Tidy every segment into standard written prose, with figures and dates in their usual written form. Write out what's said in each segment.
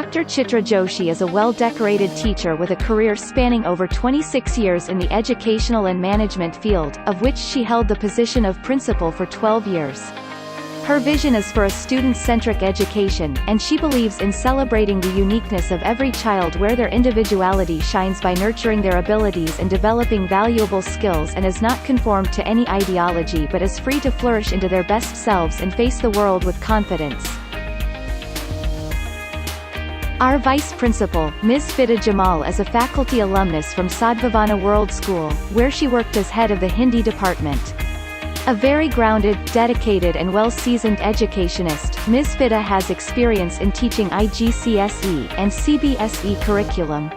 Dr. Chitra Joshi is a well-decorated teacher with a career spanning over 26 years in the educational and management field, of which she held the position of principal for 12 years. Her vision is for a student-centric education, and she believes in celebrating the uniqueness of every child where their individuality shines by nurturing their abilities and developing valuable skills, and is not conformed to any ideology but is free to flourish into their best selves and face the world with confidence. Our Vice Principal, Ms. Fida Jamal, is a faculty alumnus from Sadbhavana World School, where she worked as head of the Hindi department. A very grounded, dedicated and well-seasoned educationist, Ms. Fida has experience in teaching IGCSE and CBSE curriculum.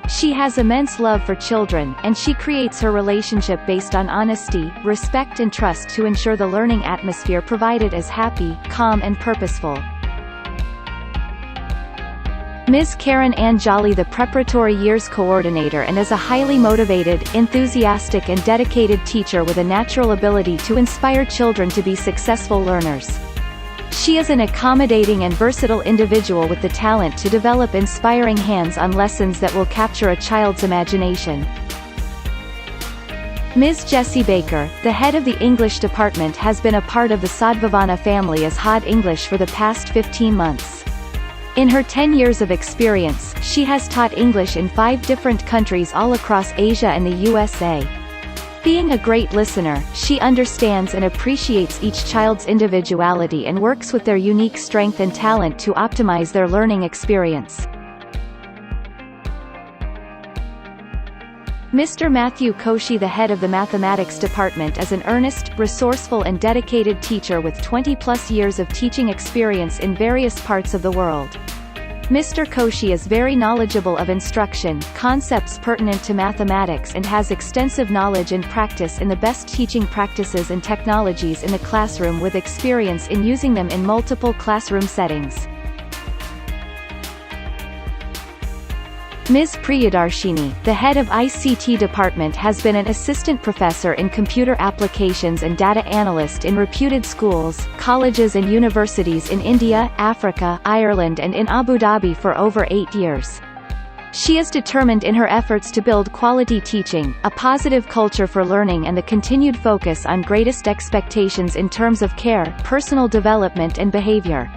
She has immense love for children, and she creates her relationship based on honesty, respect and trust to ensure the learning atmosphere provided is happy, calm and purposeful. Ms. Karen Anjali, the Preparatory Years Coordinator, and is a highly motivated, enthusiastic and dedicated teacher with a natural ability to inspire children to be successful learners. She is an accommodating and versatile individual with the talent to develop inspiring hands-on lessons that will capture a child's imagination. Ms. Jessie Baker, the head of the English department, has been a part of the Sadbhavana family as Head English for the past 15 months. In her 10 years of experience, she has taught English in 5 different countries all across Asia and the USA. Being a great listener, she understands and appreciates each child's individuality and works with their unique strength and talent to optimize their learning experience. Mr. Matthew Koshi, the head of the mathematics department, is an earnest, resourceful and dedicated teacher with 20+ years of teaching experience in various parts of the world. Mr. Koshi is very knowledgeable of instruction, concepts pertinent to mathematics, and has extensive knowledge and practice in the best teaching practices and technologies in the classroom, with experience in using them in multiple classroom settings. Ms. Priyadarshini, the head of ICT department, has been an assistant professor in computer applications and data analyst in reputed schools, colleges and universities in India, Africa, Ireland and in Abu Dhabi for over 8 years. She is determined in her efforts to build quality teaching, a positive culture for learning and the continued focus on greatest expectations in terms of care, personal development and behavior.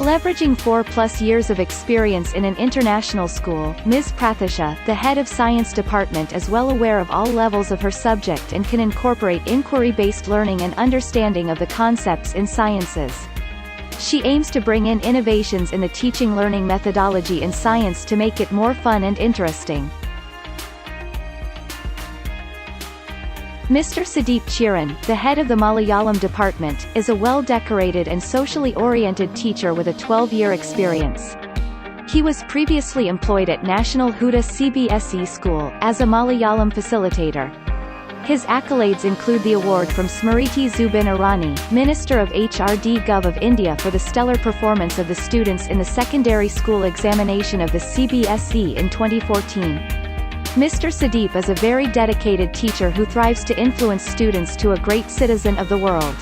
Leveraging 4+ years of experience in an international school, Ms. Prathasha, the head of science department, is well aware of all levels of her subject and can incorporate inquiry-based learning and understanding of the concepts in sciences. She aims to bring in innovations in the teaching learning methodology in science to make it more fun and interesting. Mr. Sudeep Chiran, the head of the Malayalam department, is a well-decorated and socially oriented teacher with a 12-year experience. He was previously employed at National Huda CBSE School, as a Malayalam facilitator. His accolades include the award from Smriti Zubin Irani, Minister of HRD Gov of India, for the stellar performance of the students in the secondary school examination of the CBSE in 2014. Mr. Sudeep is a very dedicated teacher who thrives to influence students to a great citizen of the world.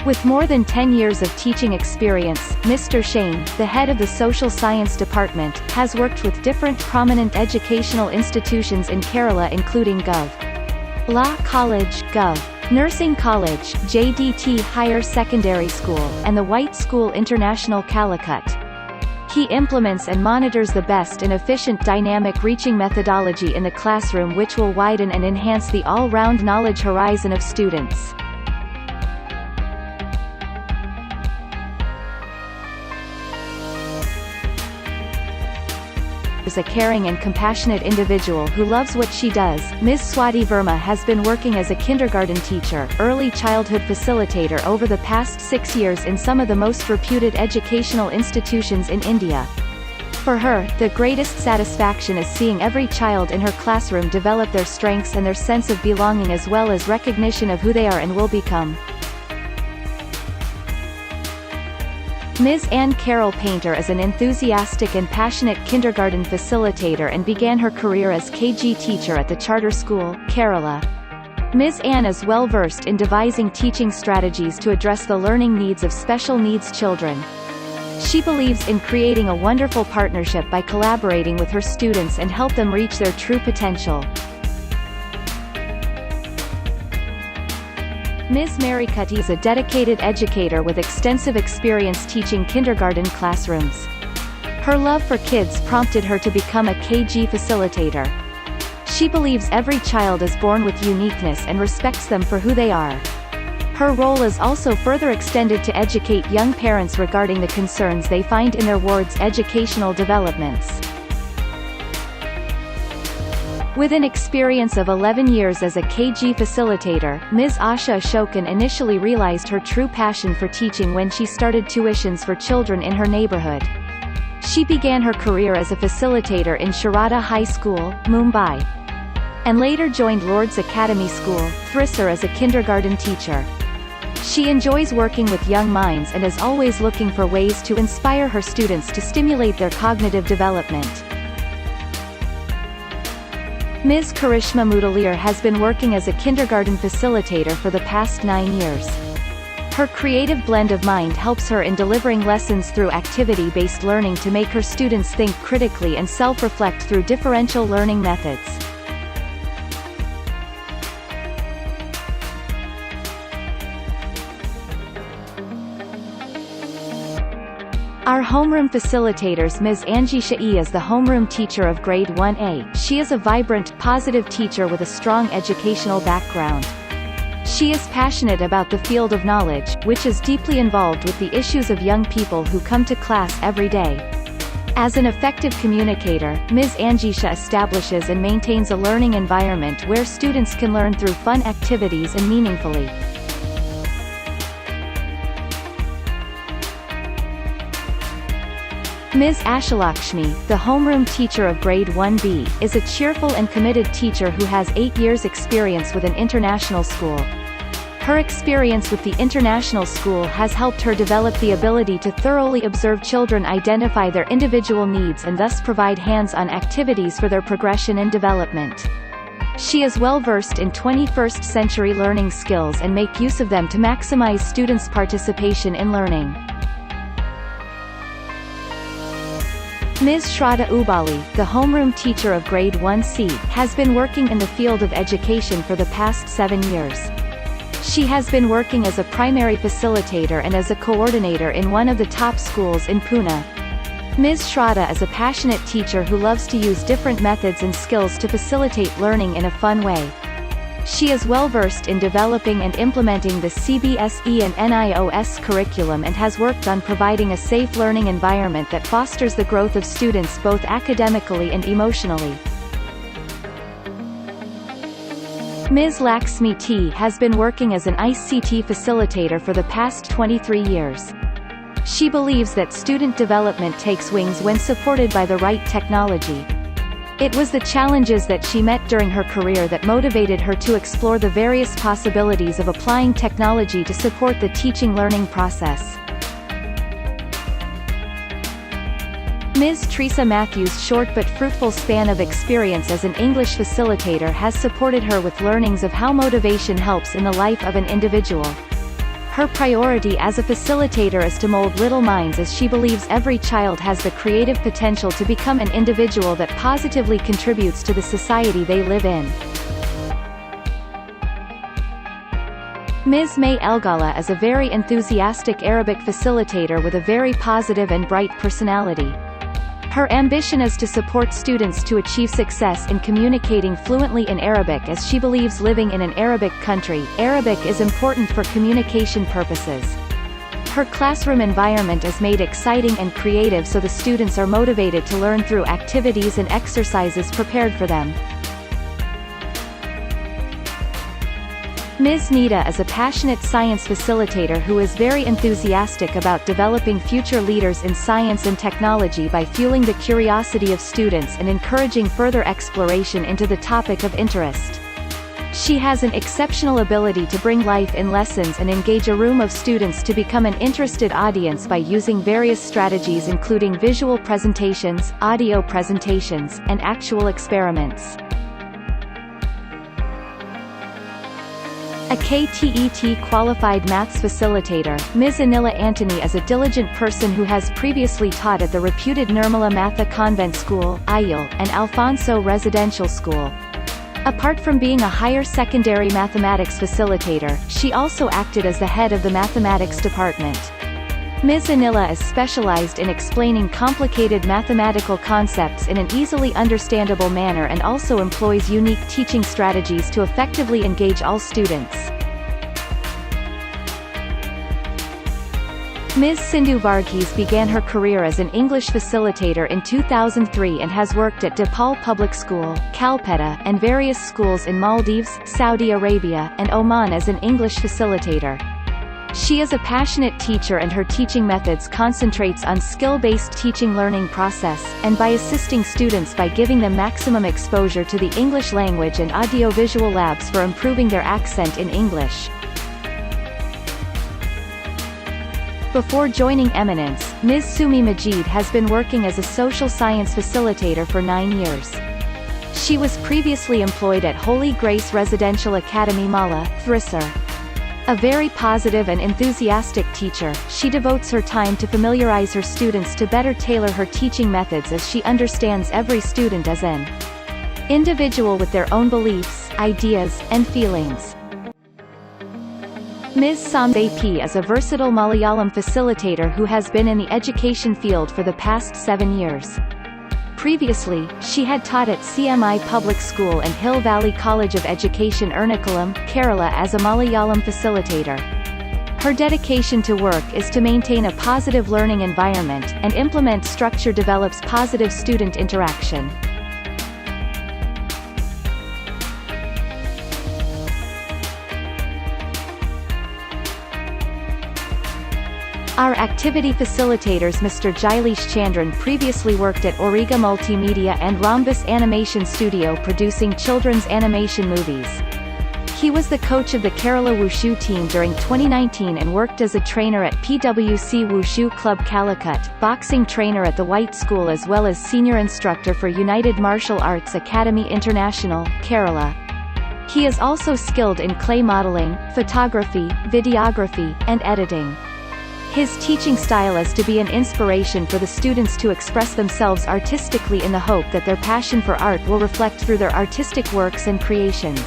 With more than 10 years of teaching experience, Mr. Shane, the head of the Social Science Department, has worked with different prominent educational institutions in Kerala including Gov. Law College, Gov. Nursing College, JDT Higher Secondary School, and the White School International Calicut. He implements and monitors the best and efficient dynamic reaching methodology in the classroom, which will widen and enhance the all-round knowledge horizon of students. Is a caring and compassionate individual who loves what she does. Ms. Swati Verma has been working as a kindergarten teacher, early childhood facilitator over the past 6 years in some of the most reputed educational institutions in India. For her, the greatest satisfaction is seeing every child in her classroom develop their strengths and their sense of belonging, as well as recognition of who they are and will become. Ms. Anne Carol Painter is an enthusiastic and passionate kindergarten facilitator and began her career as KG teacher at the Charter School, Kerala. Ms. Ann is well versed in devising teaching strategies to address the learning needs of special needs children. She believes in creating a wonderful partnership by collaborating with her students and help them reach their true potential. Ms. Maricutty is a dedicated educator with extensive experience teaching kindergarten classrooms. Her love for kids prompted her to become a KG facilitator. She believes every child is born with uniqueness and respects them for who they are. Her role is also further extended to educate young parents regarding the concerns they find in their ward's educational developments. With an experience of 11 years as a KG facilitator, Ms. Asha Ashokan initially realized her true passion for teaching when she started tuitions for children in her neighborhood. She began her career as a facilitator in Sharada High School, Mumbai, and later joined Lord's Academy School, Thrissur as a kindergarten teacher. She enjoys working with young minds and is always looking for ways to inspire her students to stimulate their cognitive development. Ms. Karishma Mudaliar has been working as a kindergarten facilitator for the past 9 years. Her creative blend of mind helps her in delivering lessons through activity-based learning to make her students think critically and self-reflect through differential learning methods. Our homeroom facilitators. Ms. Angie Shai is the homeroom teacher of Grade 1A. She is a vibrant, positive teacher with a strong educational background. She is passionate about the field of knowledge, which is deeply involved with the issues of young people who come to class every day. As an effective communicator, Ms. Angie Shai establishes and maintains a learning environment where students can learn through fun activities and meaningfully. Ms. Ashalakshmi, the homeroom teacher of Grade 1B, is a cheerful and committed teacher who has 8 years' experience with an international school. Her experience with the international school has helped her develop the ability to thoroughly observe children, identify their individual needs and thus provide hands-on activities for their progression and development. She is well versed in 21st century learning skills and make use of them to maximize students' participation in learning. Ms. Shraddha Ubali, the homeroom teacher of Grade 1C, has been working in the field of education for the past 7 years. She has been working as a primary facilitator and as a coordinator in one of the top schools in Pune. Ms. Shraddha is a passionate teacher who loves to use different methods and skills to facilitate learning in a fun way. She is well versed in developing and implementing the CBSE and NIOS curriculum and has worked on providing a safe learning environment that fosters the growth of students both academically and emotionally. Ms. Laxmi T has been working as an ICT facilitator for the past 23 years. She believes that student development takes wings when supported by the right technology. It was the challenges that she met during her career that motivated her to explore the various possibilities of applying technology to support the teaching-learning process. Ms. Teresa Matthews' short but fruitful span of experience as an English facilitator has supported her with learnings of how motivation helps in the life of an individual. Her priority as a facilitator is to mold little minds, as she believes every child has the creative potential to become an individual that positively contributes to the society they live in. Ms. May Elgala is a very enthusiastic Arabic facilitator with a very positive and bright personality. Her ambition is to support students to achieve success in communicating fluently in Arabic, as she believes living in an Arabic country, Arabic is important for communication purposes. Her classroom environment is made exciting and creative so the students are motivated to learn through activities and exercises prepared for them. Ms. Nita is a passionate science facilitator who is very enthusiastic about developing future leaders in science and technology by fueling the curiosity of students and encouraging further exploration into the topic of interest. She has an exceptional ability to bring life in lessons and engage a room of students to become an interested audience by using various strategies including visual presentations, audio presentations, and actual experiments. A KTET qualified maths facilitator, Ms. Anila Antony is a diligent person who has previously taught at the reputed Nirmala Matha Convent School, Ayal, and Alfonso Residential School. Apart from being a higher secondary mathematics facilitator, she also acted as the head of the mathematics department. Ms. Anila is specialized in explaining complicated mathematical concepts in an easily understandable manner and also employs unique teaching strategies to effectively engage all students. Ms. Sindhu Varghese began her career as an English facilitator in 2003 and has worked at DePaul Public School, Calcutta, and various schools in Maldives, Saudi Arabia, and Oman as an English facilitator. She is a passionate teacher and her teaching methods concentrates on skill-based teaching learning process, and by assisting students by giving them maximum exposure to the English language and audiovisual labs for improving their accent in English. Before joining Eminence, Ms. Sumi Majid has been working as a social science facilitator for 9 years. She was previously employed at Holy Grace Residential Academy Mala, Thrissur. A very positive and enthusiastic teacher, she devotes her time to familiarize her students to better tailor her teaching methods as she understands every student as an individual with their own beliefs, ideas, and feelings. Ms. Samdeep is a versatile Malayalam facilitator who has been in the education field for the past 7 years. Previously, she had taught at CMI Public School and Hill Valley College of Education Ernakulam, Kerala as a Malayalam facilitator. Her dedication to work is to maintain a positive learning environment, and implement structure develops positive student interaction. Our activity facilitators Mr. Jailesh Chandran previously worked at Origa Multimedia and Rhombus Animation Studio producing children's animation movies. He was the coach of the Kerala Wushu team during 2019 and worked as a trainer at PWC Wushu Club Calicut, boxing trainer at the White School as well as senior instructor for United Martial Arts Academy International, Kerala. He is also skilled in clay modeling, photography, videography, and editing. His teaching style is to be an inspiration for the students to express themselves artistically in the hope that their passion for art will reflect through their artistic works and creations.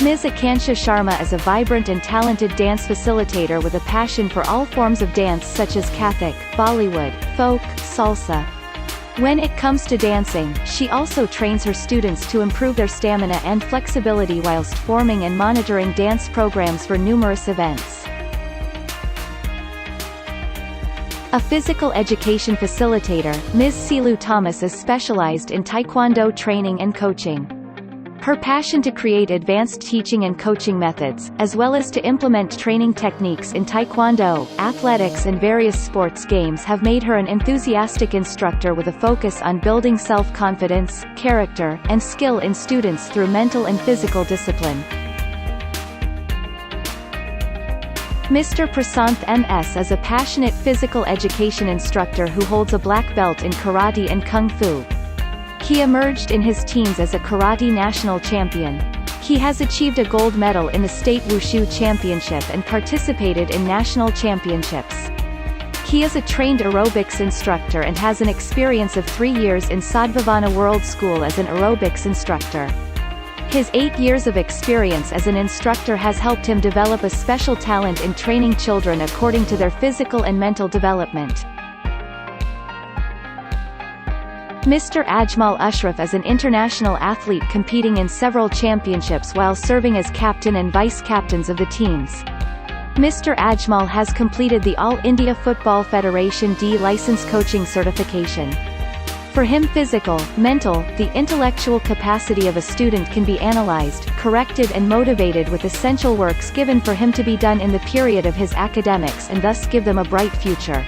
Ms. Akansha Sharma is a vibrant and talented dance facilitator with a passion for all forms of dance such as Kathak, Bollywood, folk, salsa. When it comes to dancing, she also trains her students to improve their stamina and flexibility whilst forming and monitoring dance programs for numerous events. A physical education facilitator, Ms. Silu Thomas is specialized in Taekwondo training and coaching. Her passion to create advanced teaching and coaching methods, as well as to implement training techniques in Taekwondo, athletics and various sports games have made her an enthusiastic instructor with a focus on building self-confidence, character, and skill in students through mental and physical discipline. Mr. Prasanth M.S. is a passionate physical education instructor who holds a black belt in karate and kung fu. He emerged in his teens as a karate national champion. He has achieved a gold medal in the state wushu championship and participated in national championships. He is a trained aerobics instructor and has an experience of 3 years in Sadbhavana World School as an aerobics instructor. His 8 years of experience as an instructor has helped him develop a special talent in training children according to their physical and mental development. Mr. Ajmal Ashraf is an international athlete competing in several championships while serving as captain and vice-captains of the teams. Mr. Ajmal has completed the All India Football Federation D license coaching certification. For him, physical, mental, the intellectual capacity of a student can be analyzed, corrected and motivated with essential works given for him to be done in the period of his academics and thus give them a bright future.